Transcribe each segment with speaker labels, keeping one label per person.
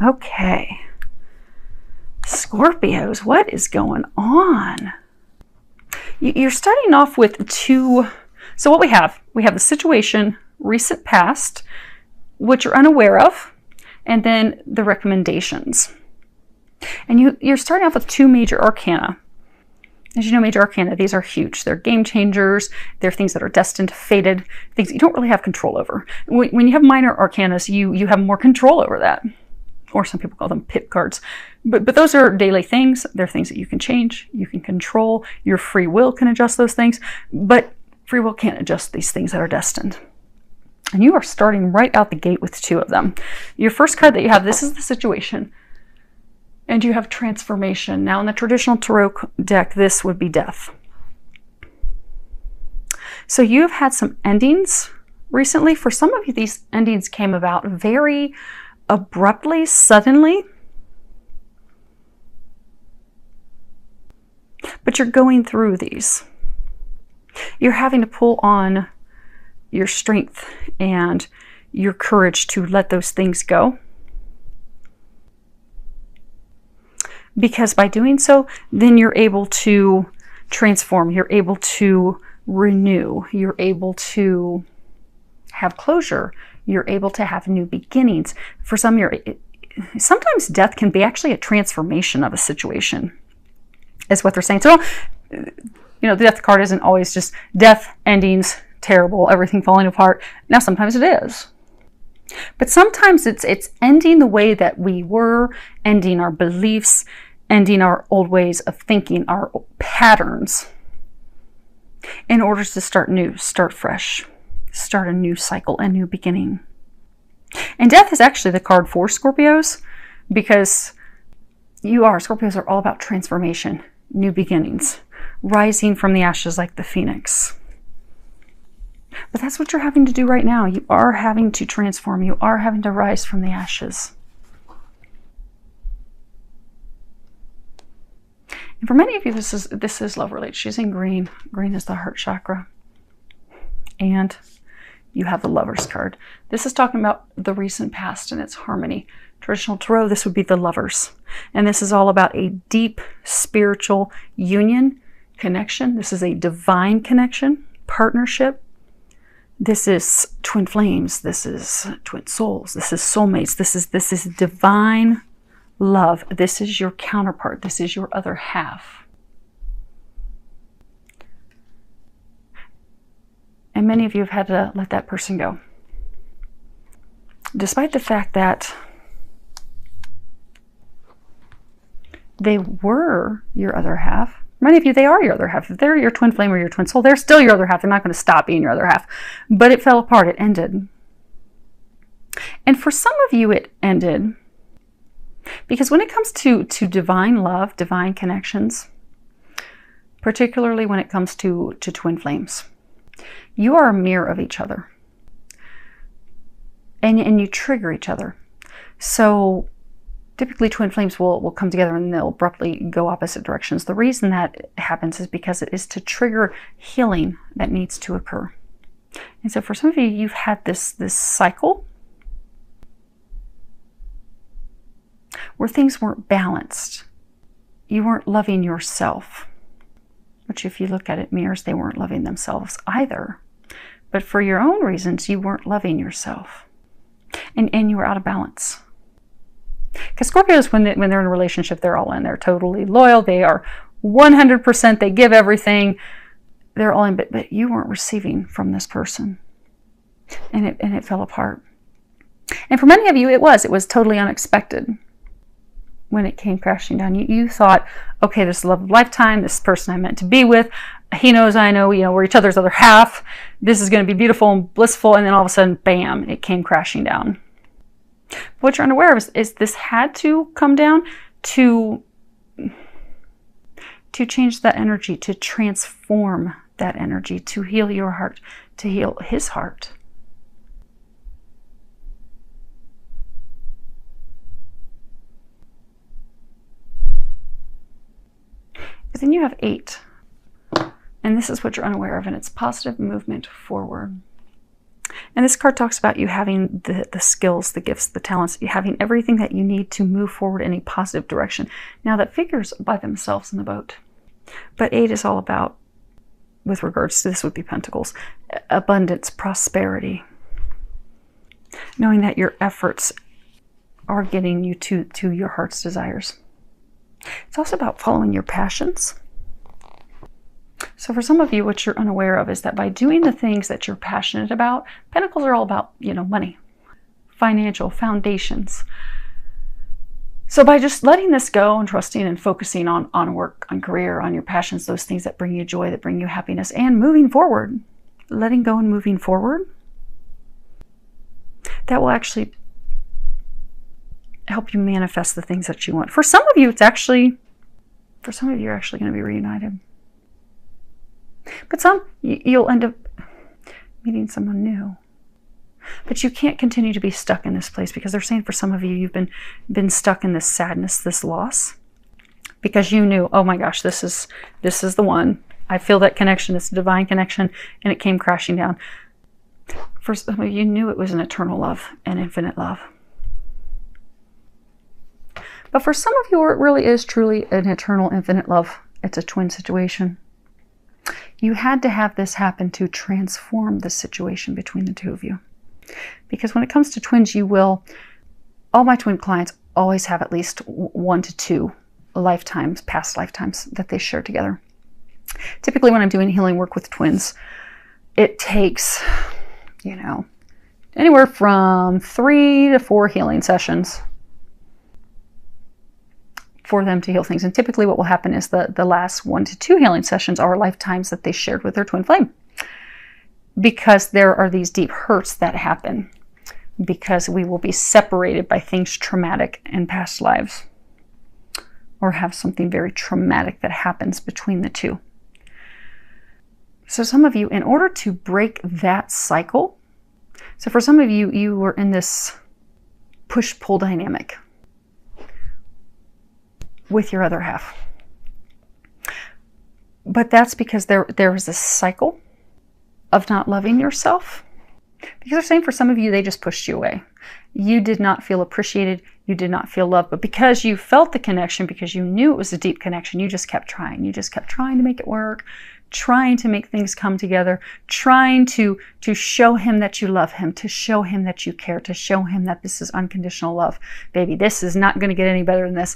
Speaker 1: Okay. Scorpios, what is going on? You're starting off with two. So what we have the situation, recent past, what you're unaware of, and then the recommendations. And you're starting off with two major arcana. As you know, major arcana, these are huge. They're game changers. They're things that are destined, fated, things you don't really have control over. When you have minor arcanas, you have more control over that. Or some people call them pit cards. But those are daily things. They're things that you can change, you can control. Your free will can adjust those things. But free will can't adjust these things that are destined. And you are starting right out the gate with two of them. Your first card that you have, this is the situation. And you have transformation. Now in the traditional tarot deck, this would be death. So you have had some endings recently. For some of you, these endings came about very abruptly, suddenly. But you're going through these. You're having to pull on your strength and your courage to let those things go. Because by doing so, then you're able to transform, you're able to renew, you're able to have closure, you're able to have new beginnings. For some, sometimes death can be actually a transformation of a situation, is what they're saying. So, the death card isn't always just death, endings, terrible, everything falling apart. Now, sometimes it is. But sometimes it's ending the way that we were, ending our beliefs, ending our old ways of thinking, our patterns, in order to start new, start fresh, start a new cycle, a new beginning. And death is actually the card for Scorpios, because Scorpios are all about transformation, new beginnings, rising from the ashes like the phoenix. But that's what you're having to do right now. You are having to transform. You are having to rise from the ashes. And for many of you, this is love related. She's in green. Green is the heart chakra. And you have the Lovers card. This is talking about the recent past and its harmony. Traditional tarot, this would be the Lovers. And this is all about a deep spiritual union, connection. This is a divine connection, partnership. This is twin flames. This is twin souls. This is soulmates. This is divine love. This is your counterpart. This is your other half. And many of you have had to let that person go. Despite the fact that they were your other half. Many of you, they are your other half. If they're your twin flame or your twin soul, they're still your other half. They're not going to stop being your other half. But it fell apart. It ended. And for some of you, it ended because when it comes to divine love, divine connections, particularly when it comes to twin flames, you are a mirror of each other. And you trigger each other. So typically twin flames will come together and they'll abruptly go opposite directions. The reason that happens is because it is to trigger healing that needs to occur. And so for some of you, you've had this cycle where things weren't balanced. You weren't loving yourself, which if you look at it, mirrors, they weren't loving themselves either. But for your own reasons, you weren't loving yourself. And you were out of balance. Because Scorpios, when they're in a relationship, they're all in. They're totally loyal. They are 100%. They give everything. They're all in. But you weren't receiving from this person. And it fell apart. And for many of you, it was totally unexpected when it came crashing down. You thought, okay, this is the love of a lifetime. This person I'm meant to be with. He knows, I know, we're each other's other half. This is going to be beautiful and blissful. And then all of a sudden, bam, it came crashing down. What you're unaware of is this had to come down to change that energy, to transform that energy, to heal your heart, to heal his heart. But then you have 8. And this is what you're unaware of, and it's positive movement forward. And this card talks about you having the skills, the gifts, the talents, you having everything that you need to move forward in a positive direction. Now that figures by themselves in the boat. But 8 is all about, with regards to this would be Pentacles, abundance, prosperity. Knowing that your efforts are getting you to your heart's desires. It's also about following your passions. So for some of you, what you're unaware of is that by doing the things that you're passionate about, Pentacles are all about, money, financial foundations. So by just letting this go and trusting and focusing on work, on career, on your passions, those things that bring you joy, that bring you happiness, and moving forward, letting go and moving forward, that will actually help you manifest the things that you want. For some of you, you're actually going to be reunited. But some, you'll end up meeting someone new. But you can't continue to be stuck in this place, because they're saying for some of you, you've been stuck in this sadness, this loss, because you knew, oh my gosh, this is the one. I feel that connection. It's a divine connection, and it came crashing down. For some of you, knew it was an eternal love, an infinite love. But for some of you, it really is truly an eternal, infinite love. It's a twin situation. You had to have this happen to transform the situation between the two of you. Because when it comes to twins, all my twin clients always have at least 1 to 2 lifetimes, past lifetimes that they share together. Typically when I'm doing healing work with twins, it takes, anywhere from 3 to 4 healing sessions for them to heal things. And typically what will happen is the last 1 to 2 healing sessions are lifetimes that they shared with their twin flame. Because there are these deep hurts that happen. Because we will be separated by things traumatic in past lives. Or have something very traumatic that happens between the two. So some of you, in order to break that cycle, so for some of you, you were in this push-pull dynamic with your other half. But that's because there was a cycle of not loving yourself. Because they're saying for some of you, they just pushed you away. You did not feel appreciated. You did not feel loved. But because you felt the connection, because you knew it was a deep connection, you just kept trying. You just kept trying to make it work, trying to make things come together, trying to show him that you love him, to show him that you care, to show him that this is unconditional love. Baby, this is not going to get any better than this.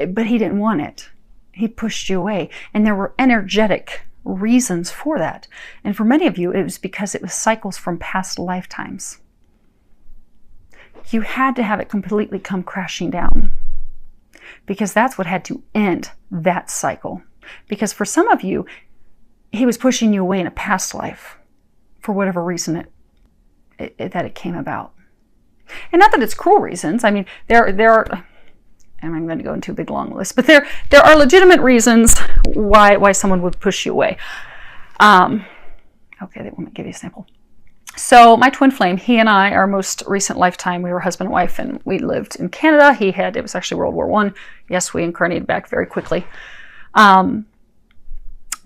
Speaker 1: But he didn't want it. He pushed you away. And there were energetic reasons for that. And for many of you, it was because it was cycles from past lifetimes. You had to have it completely come crashing down. Because that's what had to end that cycle. Because for some of you, he was pushing you away in a past life for whatever reason that it came about. And not that it's cruel reasons. I mean, there are, I'm going to go into a big long list, but there are legitimate reasons why someone would push you away. Okay, let me give you a sample. So my twin flame, he and I, our most recent lifetime, we were husband and wife, and we lived in Canada. It was actually World War I. Yes, we incarnated back very quickly.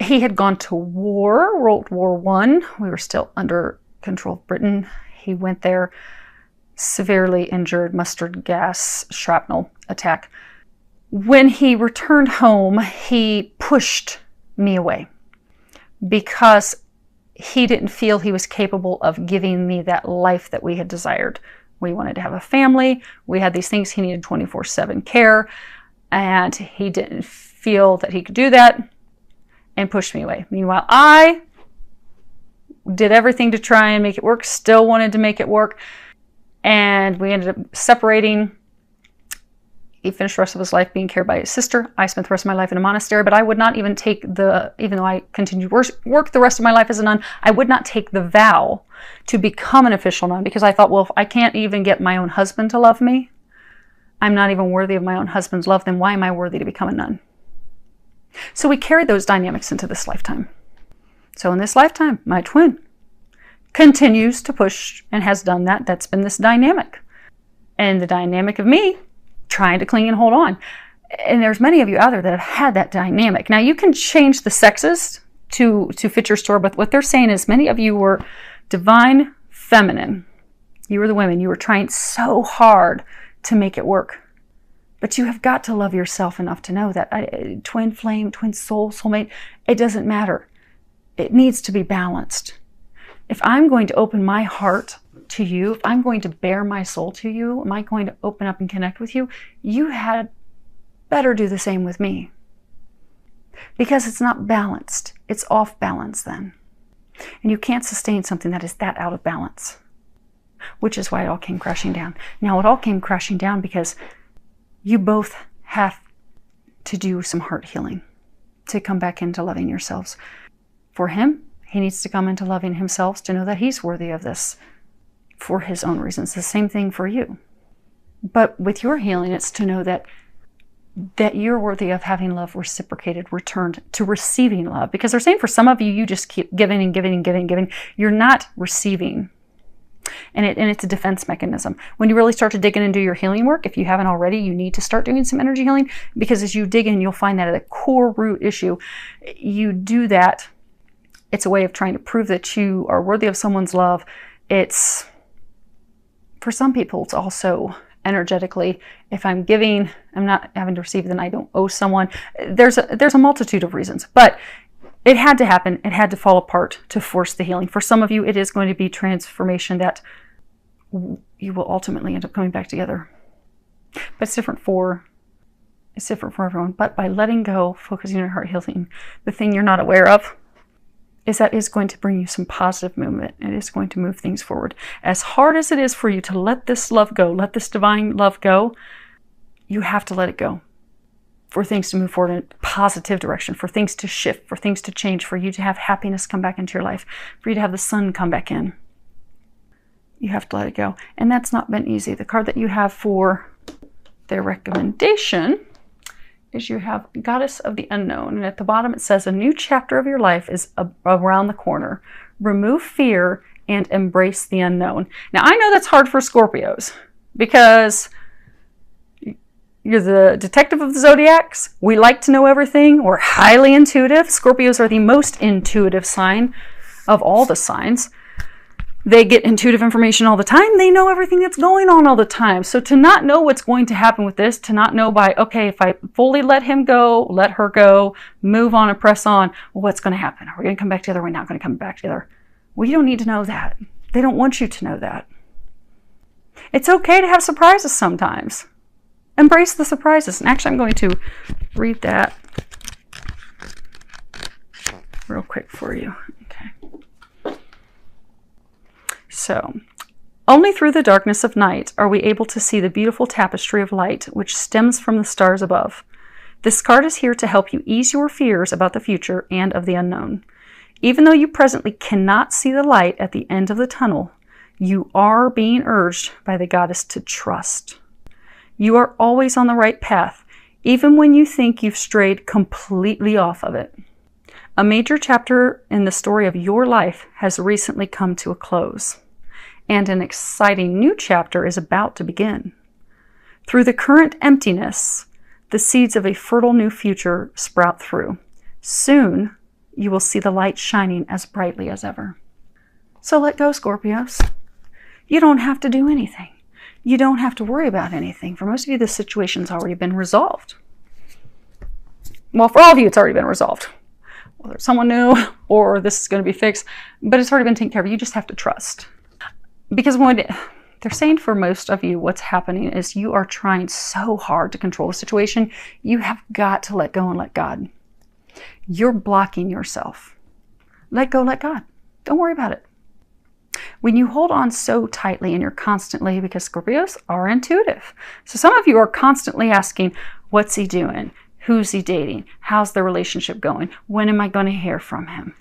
Speaker 1: He had gone to war, World War I. We were still under control of Britain. He went there, severely injured, mustard gas, shrapnel attack. When he returned home, he pushed me away because he didn't feel he was capable of giving me that life that we had desired. We wanted to have a family. We had these things. He needed 24/7 care, and he didn't feel that he could do that and pushed me away. Meanwhile, I did everything to try and make it work, still wanted to make it work, and we ended up separating. He finished the rest of his life being cared by his sister. I spent the rest of my life in a monastery, but I would not even take even though I continued work the rest of my life as a nun, I would not take the vow to become an official nun because I thought, well, if I can't even get my own husband to love me, I'm not even worthy of my own husband's love, then why am I worthy to become a nun? So we carried those dynamics into this lifetime. So in this lifetime, my twin continues to push and has done that. That's been this dynamic. And the dynamic of me trying to cling and hold on. And there's many of you out there that have had that dynamic. Now you can change the sexes to fit your story, but what they're saying is many of you were divine feminine. You are the women. You are trying so hard to make it work. But you have got to love yourself enough to know that twin flame, twin soul, soulmate, it doesn't matter. It needs to be balanced. If I'm going to open my heart to you, if I'm going to bare my soul to you, am I going to open up and connect with you? You had better do the same with me. Because it's not balanced. It's off balance then. And you can't sustain something that is that out of balance. Which is why it all came crashing down. Now, it all came crashing down because you both have to do some heart healing to come back into loving yourselves. For him, he needs to come into loving himself to know that he's worthy of this for his own reasons. The same thing for you. But with your healing, it's to know that you're worthy of having love reciprocated, returned, to receiving love. Because they're saying for some of you, you just keep giving and giving and giving and giving. You're not receiving. And it's a defense mechanism. When you really start to dig in and do your healing work, if you haven't already, you need to start doing some energy healing. Because as you dig in, you'll find that at a core root issue, you do that. It's a way of trying to prove that you are worthy of someone's love. It's, for some people, it's also energetically, if I'm giving, I'm not having to receive, then I don't owe someone. There's a multitude of reasons, but it had to happen. It had to fall apart to force the healing. For some of you, it is going to be transformation that you will ultimately end up coming back together. But it's different for everyone. But by letting go, focusing on your heart healing, the thing you're not aware of is that it's going to bring you some positive movement. It is going to move things forward. As hard as it is for you to let this love go, let this divine love go, you have to let it go for things to move forward in a positive direction, for things to shift, for things to change, for you to have happiness come back into your life, for you to have the sun come back in. You have to let it go. And that's not been easy. The card that you have for their recommendation is you have Goddess of the Unknown. And at the bottom it says, a new chapter of your life is around the corner. Remove fear and embrace the unknown. Now, I know that's hard for Scorpios because you're the detective of the zodiacs. We like to know everything. We're highly intuitive. Scorpios are the most intuitive sign of all the signs. They get intuitive information all the time. They know everything that's going on all the time. So to not know what's going to happen with this, to not know by, okay, if I fully let him go, let her go, move on and press on, well, what's going to happen? Are we going to come back together? We're not going to come back together. Well, you don't need to know that. They don't want you to know that. It's okay to have surprises sometimes. Embrace the surprises. And actually, I'm going to read that real quick for you. Okay. So, only through the darkness of night are we able to see the beautiful tapestry of light which stems from the stars above. This card is here to help you ease your fears about the future and of the unknown. Even though you presently cannot see the light at the end of the tunnel, you are being urged by the goddess to trust. You are always on the right path, even when you think you've strayed completely off of it. A major chapter in the story of your life has recently come to a close, and an exciting new chapter is about to begin. Through the current emptiness, the seeds of a fertile new future sprout through. Soon, you will see the light shining as brightly as ever. So let go, Scorpios. You don't have to do anything. You don't have to worry about anything. For most of you, this situation's already been resolved. Well, for all of you, it's already been resolved. Whether it's someone new or this is going to be fixed, but it's already been taken care of. You just have to trust. Because when they're saying for most of you, what's happening is you are trying so hard to control the situation. You have got to let go and let God. You're blocking yourself. Let go, let God. Don't worry about it. When you hold on so tightly and you're constantly, because Scorpios are intuitive. So some of you are constantly asking, what's he doing? Who's he dating? How's the relationship going? When am I going to hear from him?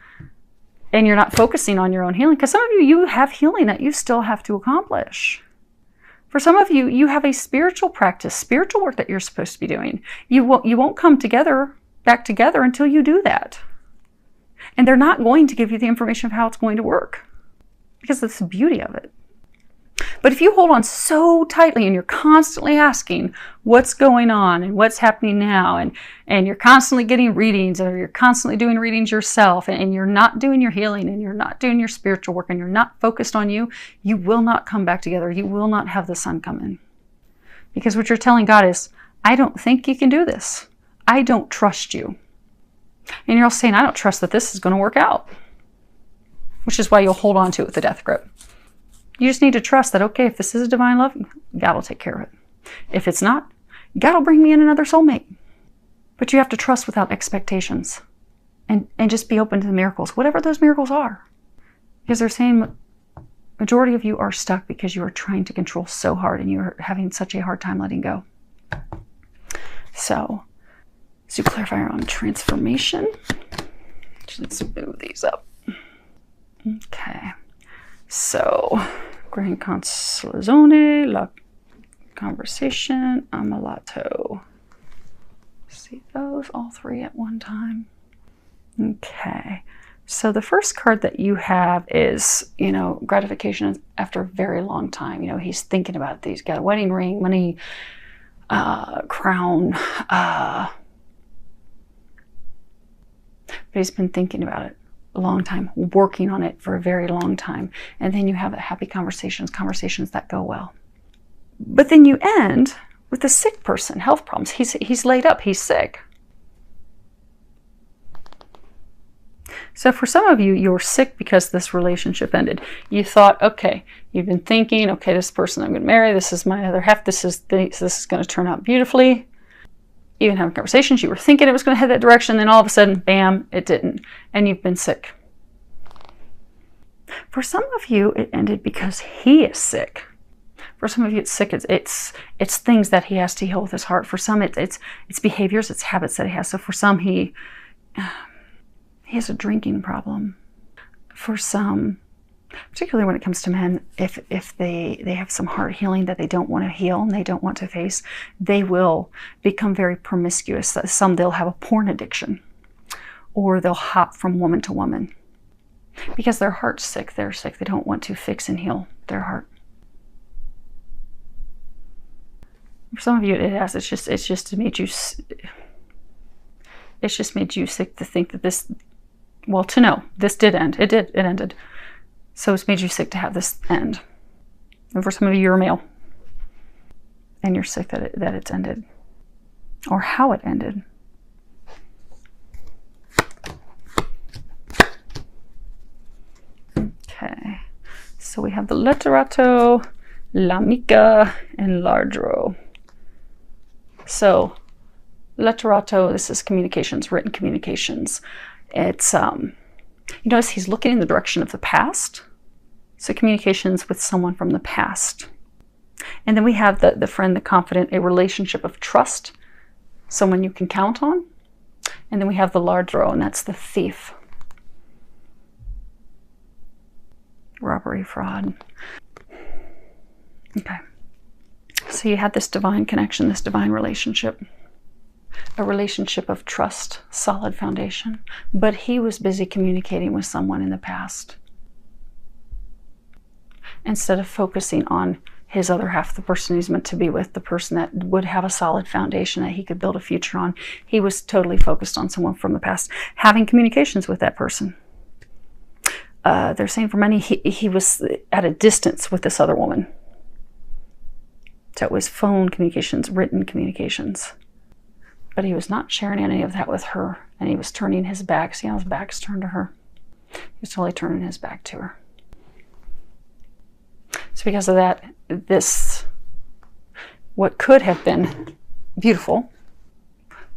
Speaker 1: And you're not focusing on your own healing, because some of you, you have healing that you still have to accomplish. For some of you, you have a spiritual practice, spiritual work that you're supposed to be doing. You won't come back together until you do that. And they're not going to give you the information of how it's going to work, because that's the beauty of it. But if you hold on so tightly and you're constantly asking what's going on and what's happening now, and you're constantly getting readings, or you're constantly doing readings yourself, and you're not doing your healing, and you're not doing your spiritual work, and you're not focused on you, you will not come back together. You will not have the sun come in. Because what you're telling God is, I don't think you can do this. I don't trust you. And you're also saying, I don't trust that this is going to work out. Which is why you'll hold on to it with the death grip. You just need to trust that, okay, if this is a divine love, God will take care of it. If it's not, God will bring me in another soulmate. But you have to trust without expectations. And just be open to the miracles, whatever those miracles are. Because they're saying majority of you are stuck because you are trying to control so hard and you're having such a hard time letting go. So, super clarifier on transformation. Let's move these up. Okay. So, Grand Consolazione, La Conversation, Ammalato. See those all three at one time. Okay. So the first card that you have is, gratification after a very long time. He's thinking about it. He's got a wedding ring, money, crown. But he's been thinking about it a long time, working on it for a very long time. And then you have happy conversations that go well. But then you end with a sick person, health problems. He's laid up, he's sick. So for some of you, you're sick because this relationship ended. You thought, okay, you've been thinking, okay, this person I'm going to marry, this is my other half, this is going to turn out beautifully. Even having conversations, you were thinking it was going to head that direction, then all of a sudden, bam, it didn't. And you've been sick. For some of you, it ended because he is sick. For some of you, it's sick. It's things that he has to heal with his heart. For some, it's behaviors, it's habits that he has. So for some, he has a drinking problem. For some, particularly when it comes to men, if they have some heart healing that they don't want to heal and they don't want to face, they will become very promiscuous. Some, they'll have a porn addiction, or they'll hop from woman to woman because their heart's sick. They're sick. They don't want to fix and heal their heart. For some of you, it has. It's just made you. It's just made you sick to think that this. Well, to know this did end. It did. It ended. So it's made you sick to have this end. And for some of you, you're a male. And you're sick that it's ended. Or how it ended. Okay. So we have the letterato, l'amica, and l'ardro. So letterato, this is communications, written communications. It's, you notice he's looking in the direction of the past. So communications with someone from the past. And then we have the friend, the confident, a relationship of trust, someone you can count on. And then we have the ladro, and that's the thief. Robbery, fraud. Okay. So you had this divine connection, this divine relationship. A relationship of trust, solid foundation. But he was busy communicating with someone in the past, instead of focusing on his other half, the person he's meant to be with, the person that would have a solid foundation that he could build a future on. He was totally focused on someone from the past, having communications with that person. They're saying for many, he was at a distance with this other woman. So it was phone communications, written communications. But he was not sharing any of that with her. And he was turning his back. See how his back's turned to her? He was totally turning his back to her. So because of that, what could have been beautiful,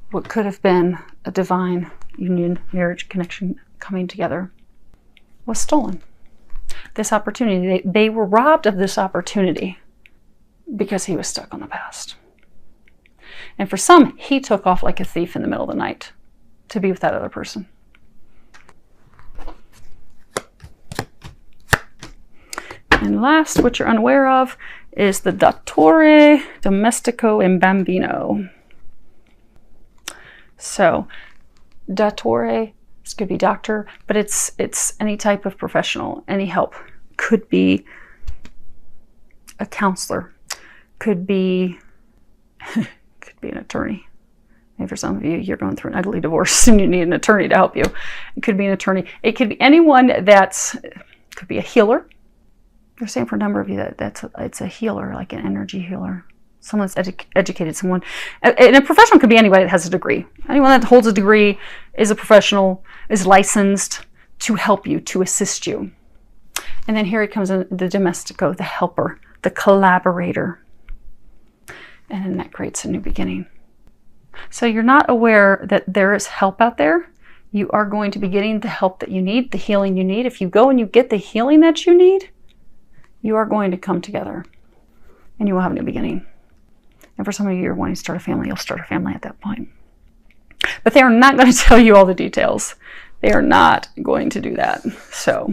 Speaker 1: what could have been a divine union, marriage, connection coming together, was stolen. This opportunity, they were robbed of this opportunity because he was stuck on the past. And for some, he took off like a thief in the middle of the night to be with that other person. And last, what you're unaware of, is the Dottore, Domestico, and Bambino. So, Dottore, this could be doctor, but it's any type of professional, any help. Could be a counselor, could be an attorney. Maybe for some of you, you're going through an ugly divorce and you need an attorney to help you. It could be an attorney. It could be anyone could be a healer. They're saying for a number of you it's a healer, like an energy healer. Someone that's educated, someone. And a professional could be anybody that has a degree. Anyone that holds a degree is a professional, is licensed to help you, to assist you. And then here it comes in the domestico, the helper, the collaborator. And then that creates a new beginning. So you're not aware that there is help out there. You are going to be getting the help that you need, the healing you need. If you go and you get the healing that you need, you are going to come together and you will have a new beginning. And for some of you, you're wanting to start a family, you'll start a family at that point. But they are not going to tell you all the details. They are not going to do that. So